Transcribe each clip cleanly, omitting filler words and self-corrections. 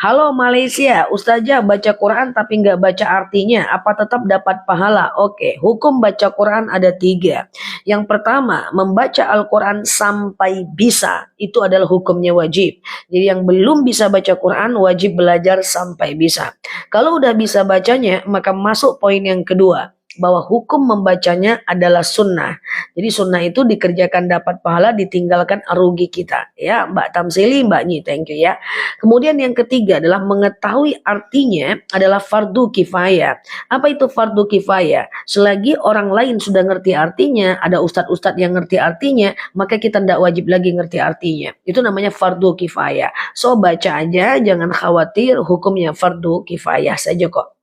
Halo Malaysia, Ustazah baca Quran tapi nggak baca artinya, apa tetap dapat pahala? Oke, hukum baca Quran ada 3. Yang pertama, membaca Al-Quran sampai bisa, itu adalah hukumnya wajib. Jadi yang belum bisa baca Quran, wajib belajar sampai bisa. Kalau udah bisa bacanya, maka masuk poin yang kedua, bahwa hukum membacanya adalah sunnah. Jadi sunnah itu dikerjakan dapat pahala, ditinggalkan rugi kita. Ya, Mbak Tamsili, Mbak Nyi, thank you ya. Kemudian yang ketiga adalah mengetahui artinya adalah fardu kifayah. Apa itu fardu kifayah? Selagi orang lain sudah ngerti artinya, ada ustadz-ustadz yang ngerti artinya, maka kita tidak wajib lagi ngerti artinya. Itu namanya fardu kifayah. So baca aja, jangan khawatir, hukumnya fardu kifayah saja kok.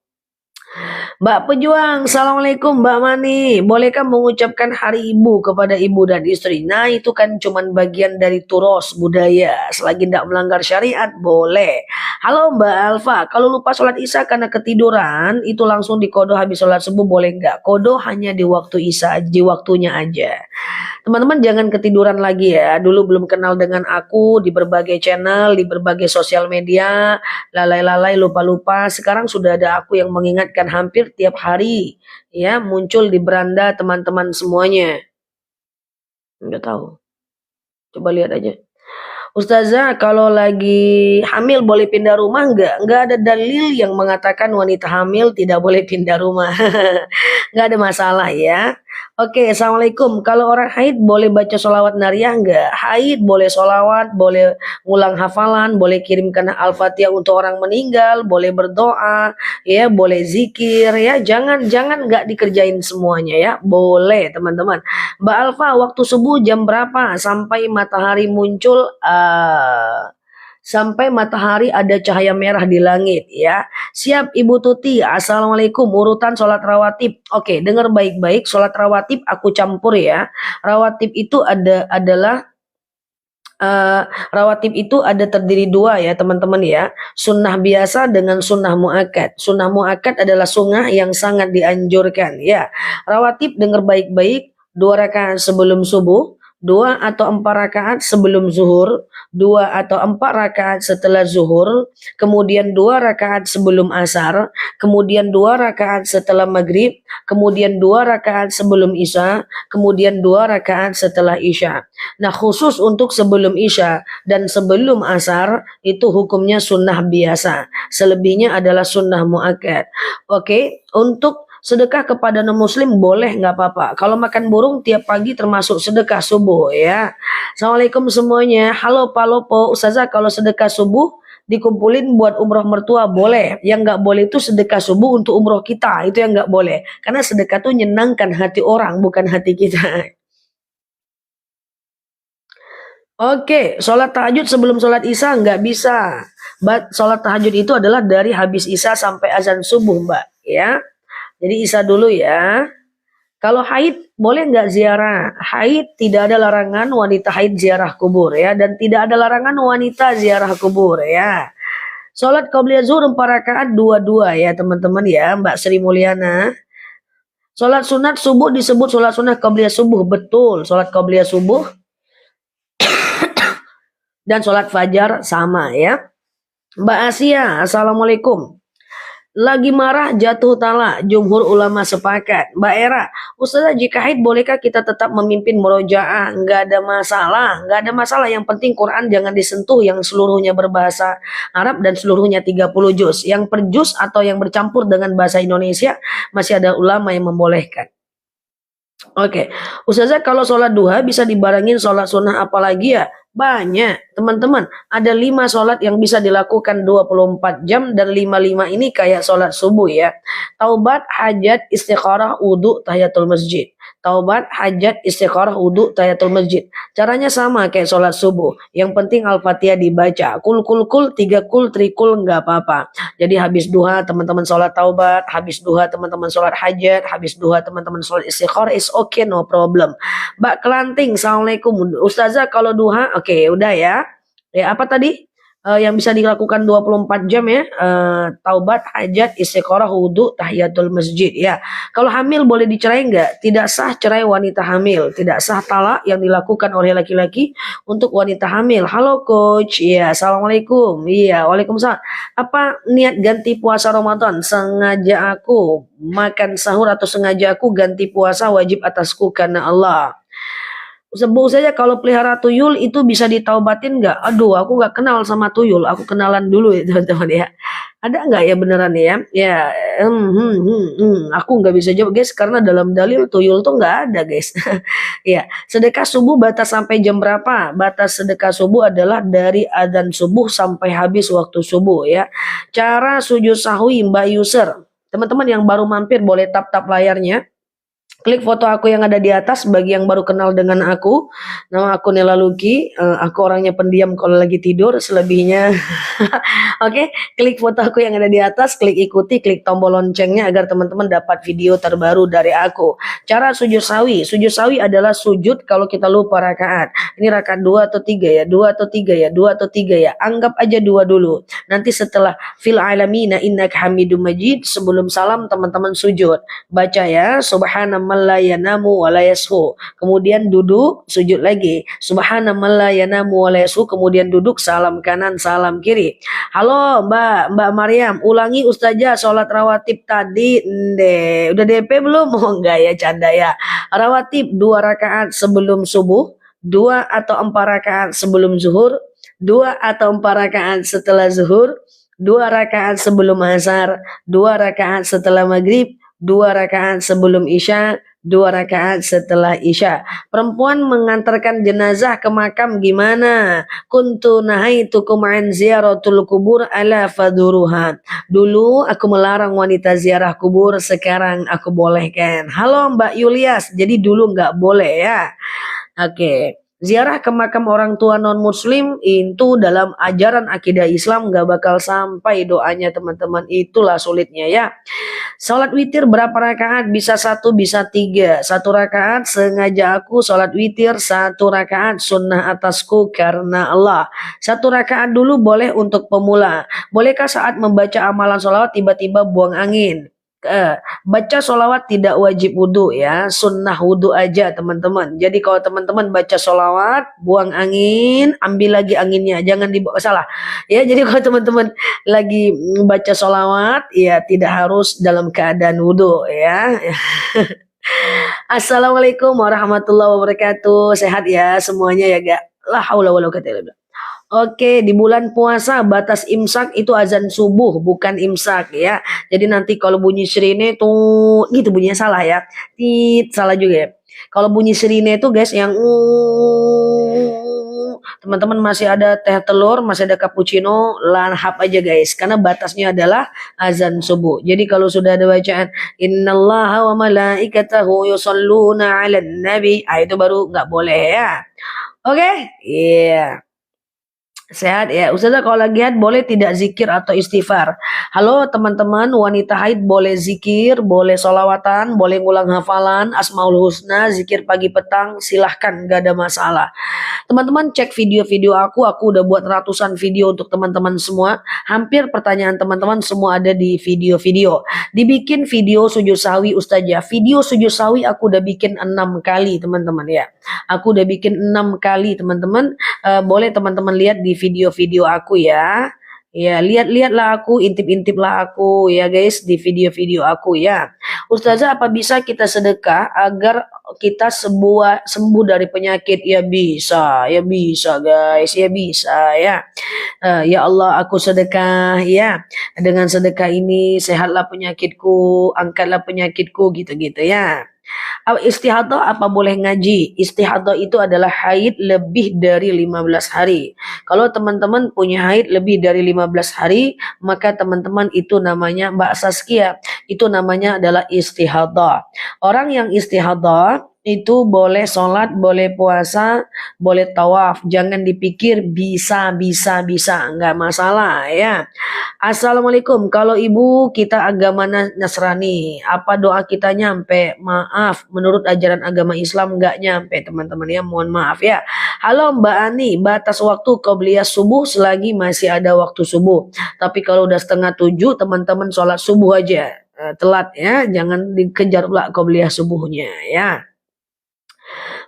Mbak Pejuang, Assalamualaikum Mbak Mani. Bolehkah mengucapkan hari ibu kepada ibu dan istri? Nah itu kan cuman bagian dari turos budaya. Selagi tidak melanggar syariat, boleh. Halo Mbak Alfa, kalau lupa sholat isya karena ketiduran, itu langsung dikodo habis sholat subuh boleh nggak? Kodo hanya di waktu isya, di waktunya aja. Teman-teman jangan ketiduran lagi ya. Dulu belum kenal dengan aku di berbagai channel, di berbagai sosial media, lalai-lalai lupa-lupa. Sekarang sudah ada aku yang mengingatkan hampir tiap hari ya, muncul di beranda teman-teman semuanya. Nggak tahu, coba lihat aja. Ustazah, kalau lagi hamil boleh pindah rumah nggak? Nggak ada dalil yang mengatakan wanita hamil tidak boleh pindah rumah. Nggak ada masalah ya. Oke, Assalamualaikum. Kalau orang haid boleh baca sholawat nariah nggak? Haid boleh sholawat, boleh ngulang hafalan, boleh kirimkan Al-Fatihah untuk orang meninggal, boleh berdoa, ya, boleh zikir, ya. Jangan nggak dikerjain semuanya ya. Boleh teman-teman. Mbak Alfa, waktu subuh jam berapa sampai matahari muncul? Sampai matahari ada cahaya merah di langit ya. Siap Ibu Tuti, Assalamualaikum. Urutan sholat rawatib. Oke, dengar baik-baik, sholat rawatib aku campur ya. Rawatib itu rawatib itu ada terdiri 2 ya teman-teman ya. Sunnah biasa dengan sunnah muakkad. Sunnah muakkad adalah sunnah yang sangat dianjurkan ya. Rawatib dengar baik-baik, 2 rakaat sebelum subuh, 2 atau 4 rakaat sebelum zuhur, 2 atau 4 rakaat setelah zuhur, kemudian 2 rakaat sebelum asar, kemudian 2 rakaat setelah maghrib, kemudian 2 rakaat sebelum isya, kemudian 2 rakaat setelah isya. Nah khusus untuk sebelum isya dan sebelum asar itu hukumnya sunnah biasa. Selebihnya adalah sunnah muakkad. Oke, untuk sedekah kepada non-muslim boleh nggak apa-apa. Kalau makan burung tiap pagi termasuk sedekah subuh ya. Assalamualaikum semuanya. Halo Palopo, Ustazah kalau sedekah subuh dikumpulin buat umroh mertua boleh. Yang nggak boleh itu sedekah subuh untuk umroh kita. Itu yang nggak boleh. Karena sedekah itu nyenangkan hati orang bukan hati kita. Oke, sholat tahajud sebelum sholat isya nggak bisa. Sholat tahajud itu adalah dari habis isya sampai azan subuh Mbak ya. Jadi isya dulu ya. Kalau haid boleh nggak ziarah? Haid tidak ada larangan wanita haid ziarah kubur ya, dan tidak ada larangan wanita ziarah kubur ya. Sholat qabliyah zuhur 4 rakaat 2-2 ya teman-teman ya, Mbak Sri Mulyana. Sholat sunat subuh disebut sholat sunat qabliyah subuh, betul. Sholat qabliyah subuh dan sholat fajar sama ya. Mbak Asia, Assalamualaikum. Lagi marah jatuh talak, jumhur ulama sepakat. Mbak Era, Ustazah jika haid bolehkah kita tetap memimpin murojaah? Nggak ada masalah, nggak ada masalah. Yang penting Quran jangan disentuh yang seluruhnya berbahasa Arab dan seluruhnya 30 juz. Yang per juz atau yang bercampur dengan bahasa Indonesia masih ada ulama yang membolehkan. Oke, Ustazah kalau sholat duha bisa dibarengin sholat sunnah apalagi ya? Banyak teman-teman, ada 5 sholat yang bisa dilakukan 24 jam dan 5 ini kayak sholat subuh ya. Taubat, hajat, istikharah, wudhu, tahiyatul masjid. Taubat, hajat, istikharah, wudhu, tahiyatul masjid. Caranya sama kayak sholat subuh. Yang penting Al-Fatihah dibaca. Kul, 3 kul, trikul nggak apa-apa. Jadi habis duha teman-teman sholat taubat, habis duha teman-teman sholat hajat, habis duha teman-teman sholat istikharah, is okay, no problem. Mbak Kelanting, Assalamualaikum. Ustazah kalau duha, oke, udah ya. Ya apa tadi? yang bisa dilakukan 24 jam ya, taubat, hajat, istiqoroh, wudhu, tahiyatul masjid ya. Kalau hamil boleh dicerai enggak? Tidak sah cerai wanita hamil, tidak sah talak yang dilakukan oleh laki-laki untuk wanita hamil. Halo coach, ya assalamualaikum, iya waalaikumsalam. Apa niat ganti puasa Ramadan? Sengaja aku makan sahur atau sengaja aku ganti puasa wajib atasku karena Allah. Sebut saja kalau pelihara tuyul itu bisa ditaubatin nggak? Aduh, aku nggak kenal sama tuyul. Aku kenalan dulu ya teman-teman ya. Ada nggak ya beneran ya? Ya, aku nggak bisa jawab guys karena dalam dalil tuyul tuh nggak ada guys. Ya, sedekah subuh batas sampai jam berapa? Batas sedekah subuh adalah dari adzan subuh sampai habis waktu subuh ya. Cara sujud sahwi Mbak User. Teman-teman yang baru mampir boleh tap-tap layarnya. Klik foto aku yang ada di atas bagi yang baru kenal dengan aku. Nama aku Nela Luki. Aku orangnya pendiam kalau lagi tidur, selebihnya. Oke, klik foto aku yang ada di atas, klik ikuti, klik tombol loncengnya agar teman-teman dapat video terbaru dari aku. Cara sujud sawi. Sujud sawi adalah sujud kalau kita lupa rakaat. Ini rakaat 2 atau 3 ya, 2 atau 3 ya, 2 atau 3 ya. Anggap aja 2 dulu. Nanti setelah fil alamina innaka hamidum majid, sebelum salam teman-teman sujud. Baca ya, subhanallah la yanamu wa la yashu. Kemudian duduk, sujud lagi. Subhanallah la yanamu wa la yashu. Kemudian duduk, salam kanan, salam kiri. Halo Mbak Maryam, ulangi Ustazah sholat rawatib tadi. Udah DP belum? Oh enggak ya, canda ya. Rawatib 2 rakaat sebelum subuh, 2 atau 4 rakaat sebelum zuhur, 2 atau 4 rakaat setelah zuhur, 2 rakaat sebelum asar, 2 rakaat setelah maghrib, 2 rakaat sebelum isya, 2 rakaat setelah isya. Perempuan mengantarkan jenazah ke makam gimana? Kuntu nahaitukum an ziyaratul kubur ala faduruha. Dulu aku melarang wanita ziarah kubur, sekarang aku bolehkan. Halo Mbak Yulias, jadi dulu nggak boleh ya. Oke. Ziarah ke makam orang tua non muslim itu dalam ajaran akidah Islam nggak bakal sampai doanya teman-teman, itulah sulitnya ya. Sholat witir berapa rakaat? Bisa 1, bisa 3. 1 rakaat sengaja aku sholat witir, 1 rakaat sunnah atasku karena Allah. 1 rakaat dulu boleh untuk pemula. Bolehkah saat membaca amalan sholawat tiba-tiba buang angin? Baca sholawat tidak wajib wudhu ya, sunnah wudhu aja teman-teman. Jadi kalau teman-teman baca sholawat, buang angin, ambil lagi anginnya, jangan dibawa salah. Ya, jadi kalau teman-teman lagi baca sholawat, ya tidak harus dalam keadaan wudhu ya. Assalamualaikum warahmatullahi wabarakatuh. Sehat ya semuanya ya gak? La haula wala quwwata illa billah. Oke, di bulan puasa batas imsak itu azan subuh bukan imsak ya. Jadi nanti kalau bunyi sirine tuh gitu bunyinya salah ya. Salah juga ya. Kalau bunyi sirine itu guys yang teman-teman masih ada teh telur, masih ada cappuccino, lahap aja guys karena batasnya adalah azan subuh. Jadi kalau sudah ada bacaan innallaha wa malaikatahu yusholluna 'alan nabi, itu baru nggak boleh ya. Oke? Iya. Sehat ya. Ustazah kalau lagi haid boleh tidak zikir atau istighfar? Halo teman-teman, wanita haid boleh zikir, boleh solawatan, boleh ngulang hafalan, asmaul husna, zikir pagi petang, silahkan gak ada masalah. Teman-teman cek video-video aku udah buat ratusan video untuk teman-teman semua. Hampir pertanyaan teman-teman semua ada di video-video. Dibikin video sujud sawi Ustazah. Video sujud sawi aku udah bikin 6 kali teman-teman ya. Aku udah bikin 6 kali teman-teman. Boleh teman-teman lihat di video-video aku ya. Ya, lihat-lihatlah aku, intip-intiplah aku ya guys di video-video aku ya. Ustazah, apa bisa kita sedekah agar kita sembuh dari penyakit? Ya bisa guys, ya bisa ya. Ya Allah, aku sedekah ya. Dengan sedekah ini sehatlah penyakitku, angkatlah penyakitku gitu-gitu ya. Istihadah apa boleh ngaji? Istihadah itu adalah haid lebih dari 15 hari. Kalau teman-teman punya haid lebih dari 15 hari, maka teman-teman itu namanya Mbak Saskia, itu namanya adalah istihadah. Orang yang istihadah itu boleh sholat, boleh puasa, boleh tawaf. Jangan dipikir bisa, nggak masalah ya. Assalamualaikum. Kalau ibu kita agama Nasrani, apa doa kita nyampe? Maaf, menurut ajaran agama Islam nggak nyampe teman-teman ya. Mohon maaf ya. Halo Mbak Ani, batas waktu qobliyah subuh selagi masih ada waktu subuh. Tapi kalau udah setengah 7, teman-teman sholat subuh aja. Telat ya, jangan dikejar pula qobliyah subuhnya ya.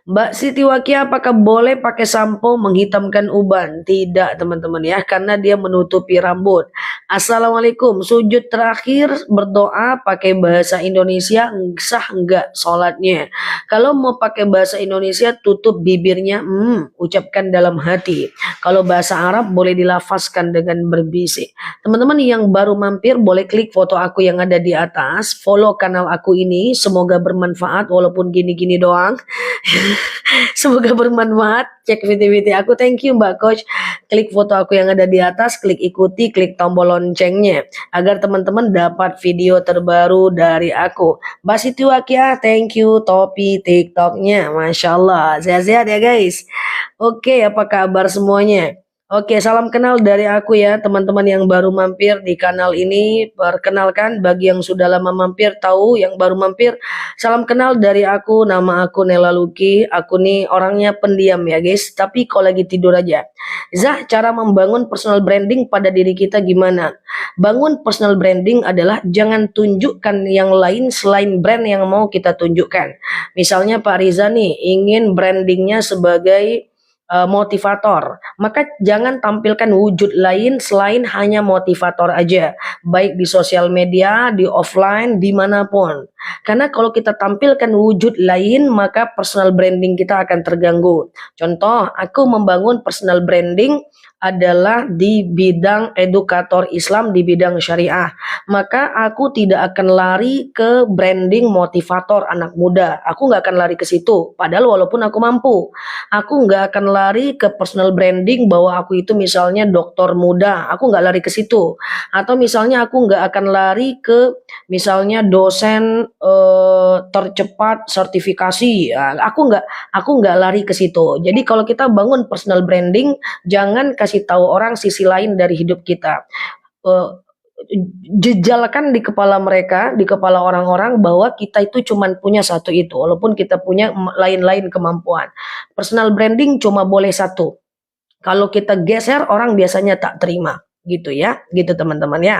Mbak Siti Wakia, apakah boleh pakai sampo menghitamkan uban? Tidak teman-teman ya, karena dia menutupi rambut. Assalamualaikum, sujud terakhir berdoa pakai bahasa Indonesia sah enggak sholatnya? Kalau mau pakai bahasa Indonesia tutup bibirnya, ucapkan dalam hati. Kalau bahasa Arab boleh dilafazkan dengan berbisik. Teman-teman yang baru mampir boleh klik foto aku yang ada di atas, follow kanal aku ini, semoga bermanfaat walaupun gini-gini doang. Semoga bermanfaat. Cek video-video aku. Thank you Mbak Coach. Klik foto aku yang ada di atas, klik ikuti, klik tombol loncengnya agar teman-teman dapat video terbaru dari aku. Mbak Siti Wakia, thank you topi TikToknya. Masya Allah. Sehat-sehat ya guys. Oke, apa kabar semuanya? Oke, salam kenal dari aku ya teman-teman yang baru mampir di kanal ini. Perkenalkan bagi yang sudah lama mampir tahu, yang baru mampir salam kenal dari aku. Nama aku Nela Luki. Aku nih orangnya pendiam ya guys, tapi kalau lagi tidur aja. Zah, cara membangun personal branding pada diri kita gimana? Bangun personal branding adalah jangan tunjukkan yang lain selain brand yang mau kita tunjukkan. Misalnya Pak Riza nih ingin brandingnya sebagai motivator, maka jangan tampilkan wujud lain selain hanya motivator aja, baik di sosial media, di offline, dimanapun. Karena kalau kita tampilkan wujud lain, maka personal branding kita akan terganggu. Contoh, aku membangun personal branding adalah di bidang edukator Islam, di bidang syariah. Maka aku tidak akan lari ke branding motivator anak muda. Aku nggak akan lari ke situ. Padahal walaupun aku mampu, aku nggak akan lari ke personal branding bahwa aku itu misalnya dokter muda. Aku nggak lari ke situ. Atau misalnya aku nggak akan lari ke misalnya dosen tercepat sertifikasi. Aku nggak lari ke situ. Jadi kalau kita bangun personal branding, jangan kasih tahu orang sisi lain dari hidup kita. Jejalkan di kepala mereka, di kepala orang-orang bahwa kita itu cuma punya satu itu, walaupun kita punya lain-lain kemampuan. Personal branding cuma boleh satu. Kalau kita geser, orang biasanya tak terima. Gitu ya, gitu teman-teman ya.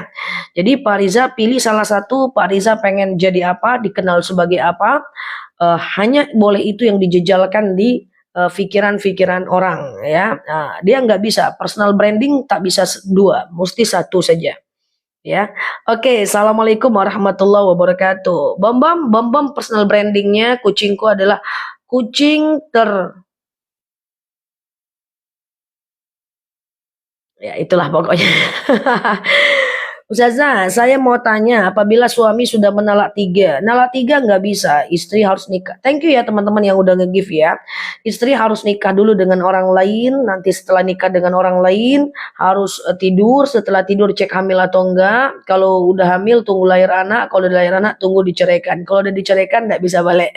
Jadi Pak Riza pilih salah satu. Pak Riza pengen jadi apa, dikenal sebagai apa, hanya boleh itu yang dijejalkan di pikiran-pikiran orang ya. Nah, dia nggak bisa personal branding, tak bisa dua, mesti satu saja ya. Oke, assalamualaikum warahmatullahi wabarakatuh. Bam personal brandingnya kucingku adalah kucing ya itulah pokoknya. Ustazah, saya mau tanya, apabila suami sudah menalak tiga nggak bisa, istri harus nikah. Thank you ya teman-teman yang udah nge-give ya. Istri harus nikah dulu dengan orang lain, nanti setelah nikah dengan orang lain, harus tidur, setelah tidur cek hamil atau enggak. Kalau udah hamil tunggu lahir anak, kalau udah lahir anak tunggu diceraikan. Kalau udah diceraikan nggak bisa balik.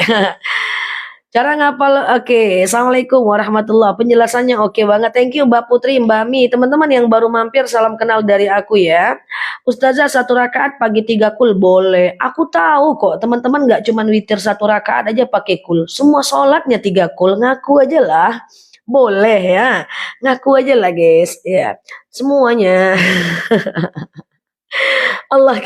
Cara ngapal, oke. Assalamualaikum warahmatullah. Penjelasannya oke banget. Thank you Mbak Putri, Mbak Mi. Teman-teman yang baru mampir, salam kenal dari aku ya. Ustazah, 1 rakaat pagi 3 kul boleh. Aku tahu kok, teman-teman nggak cuma witir 1 rakaat aja pakai kul. Semua sholatnya 3 kul. Ngaku aja lah. Boleh ya. Ngaku aja lah guys. Ya, semuanya. Allah.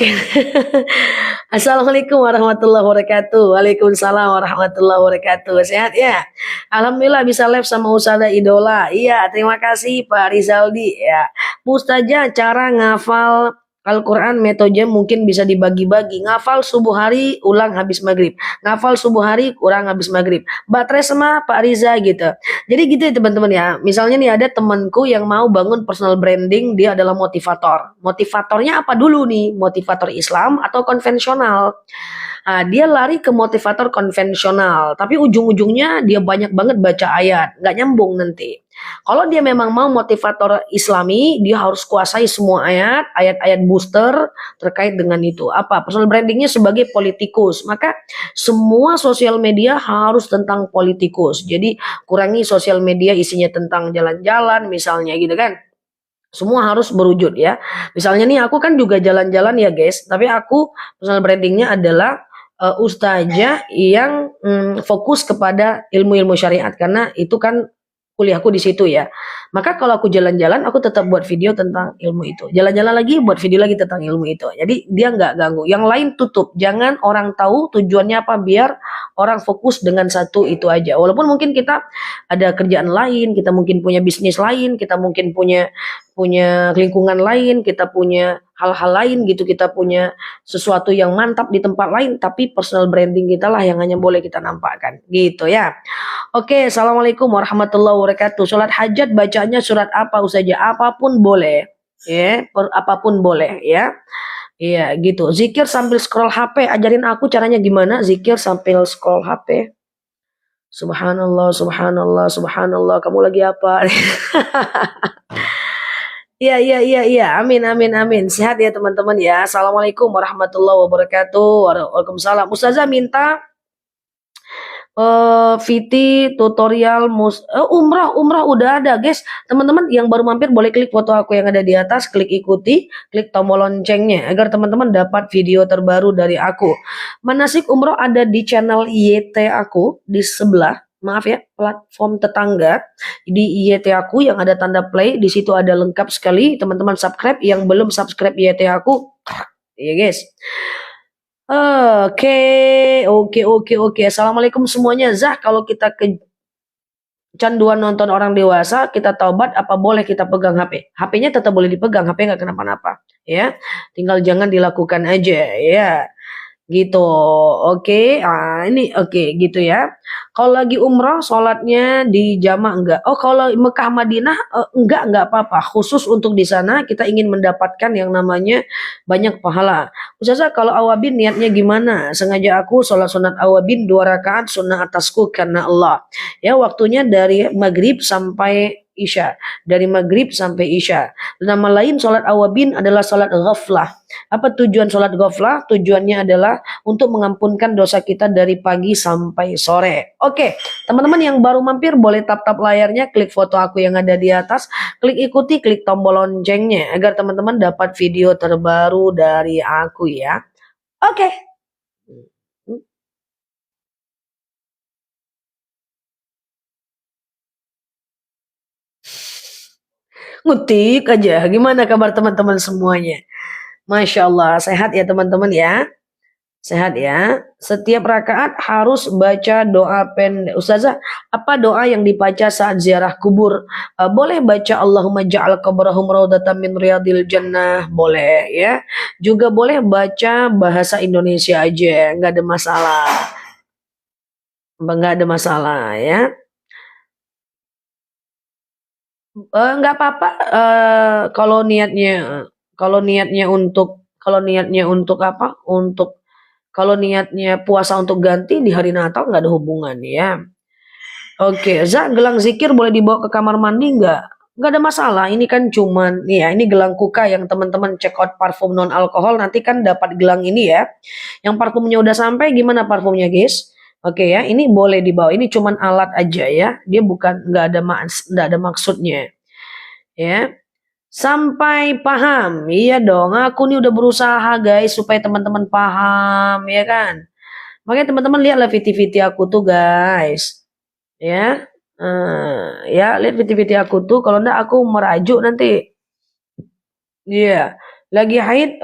Assalamualaikum warahmatullahi wabarakatuh. Waalaikumsalam warahmatullahi wabarakatuh. Sehat ya? Alhamdulillah bisa live sama Ustazah Idola. Iya, terima kasih Pak Rizaldi ya. Ustazah, cara ngafal Al-Quran metode mungkin bisa dibagi-bagi. Ngafal subuh hari, ulang habis maghrib. Ngafal subuh hari, kurang habis maghrib. Baterai sama Pak Riza gitu. Jadi gitu ya teman-teman ya. Misalnya nih ada temanku yang mau bangun personal branding, dia adalah motivator. Motivatornya apa dulu nih? Motivator Islam atau konvensional? Dia lari ke motivator konvensional, tapi ujung-ujungnya dia banyak banget baca ayat, nggak nyambung nanti. Kalau dia memang mau motivator Islami, dia harus kuasai semua ayat, ayat-ayat booster terkait dengan itu. Apa? Personal brandingnya sebagai politikus, maka semua sosial media harus tentang politikus. Jadi kurangi sosial media isinya tentang jalan-jalan, misalnya gitu kan. Semua harus berwujud ya. Misalnya nih aku kan juga jalan-jalan ya guys, tapi aku personal brandingnya adalah ustazah yang fokus kepada ilmu-ilmu syariat karena itu kan kuliahku di situ ya. Maka kalau aku jalan-jalan, aku tetap buat video tentang ilmu itu. Jalan-jalan lagi, buat video lagi tentang ilmu itu. Jadi dia nggak ganggu. Yang lain tutup. Jangan orang tahu tujuannya apa biar orang fokus dengan satu itu aja. Walaupun mungkin kita ada kerjaan lain, kita mungkin punya bisnis lain, kita mungkin punya punya lingkungan lain, kita punya hal-hal lain gitu, kita punya sesuatu yang mantap di tempat lain, tapi personal branding kita lah yang hanya boleh kita nampakkan gitu ya. Oke, assalamualaikum warahmatullahi wabarakatuh. Sholat hajat bacanya surat apa saja, apapun boleh ya, apapun boleh ya. Iya gitu. Zikir sambil scroll HP, ajarin aku caranya gimana zikir sambil scroll HP. Subhanallah, subhanallah, subhanallah. Kamu lagi apa? Iya, iya, iya, iya. Amin, amin, amin. Sehat ya teman-teman ya. Assalamualaikum warahmatullahi wabarakatuh. Waalaikumsalam. Ustazah minta VT tutorial umrah, umrah udah ada guys. Teman-teman yang baru mampir boleh klik foto aku yang ada di atas, klik ikuti, klik tombol loncengnya agar teman-teman dapat video terbaru dari aku. Manasik umrah ada di channel YT aku di sebelah. Maaf ya, platform tetangga di YT aku yang ada tanda play, di situ ada lengkap sekali. Teman-teman subscribe, yang belum subscribe YT aku, ya guys. Oke, oke, oke, oke. Assalamualaikum semuanya. Zah, kalau kita kecanduan nonton orang dewasa, kita taubat, apa boleh kita pegang HP? HP-nya tetap boleh dipegang, HP nggak kenapa-napa, ya. Tinggal jangan dilakukan aja, ya. Gitu, oke. Ini oke, gitu ya. Kalau lagi umroh, sholatnya di jamaah enggak? Oh, kalau Mekah Madinah enggak apa-apa. Khusus untuk di sana kita ingin mendapatkan yang namanya banyak pahala. Ustazah, kalau awabin niatnya gimana? Sengaja aku sholat sunat awabin 2 rakaat sunnah atasku karena Allah. Ya, waktunya dari maghrib sampai Isya, dari maghrib sampai Isya. Nama lain sholat awabin adalah sholat ghaflah. Apa tujuan sholat ghaflah? Tujuannya adalah untuk mengampunkan dosa kita dari pagi sampai sore. Oke, teman-teman yang baru mampir boleh tap-tap layarnya, klik foto aku yang ada di atas, klik ikuti, klik tombol loncengnya agar teman-teman dapat video terbaru dari aku ya. Oke. Ngutik aja. Gimana kabar teman-teman semuanya? Masya Allah, sehat ya teman-teman ya. Sehat ya. Setiap rakaat harus baca doa pendek. Ustazah, apa doa yang dibaca saat ziarah kubur? Boleh baca Allahumma ja'al qabrahum raudatan min riyadil jannah, boleh ya. Juga boleh baca bahasa Indonesia aja, nggak ada masalah. Nggak ada masalah ya. Nggak apa-apa kalau niatnya untuk apa? Untuk kalau niatnya puasa untuk ganti di hari Natal nggak ada hubungan ya. Oke, gelang zikir boleh dibawa ke kamar mandi nggak? Nggak ada masalah. Ini kan cuman ya ini gelang kuka yang teman-teman check out parfum non alkohol nanti kan dapat gelang ini ya. Yang parfumnya udah sampai gimana parfumnya guys? Oke ya, ini boleh dibawa. Ini cuman alat aja ya. Dia bukan nggak ada maksudnya ya. Sampai paham. Iya dong, aku nih udah berusaha guys supaya teman-teman paham ya kan. Makanya teman-teman lihatlah video-video aku tuh guys. Ya. Ya, lihat video-video aku tuh kalau enggak aku merajuk nanti. Iya. Lagi haid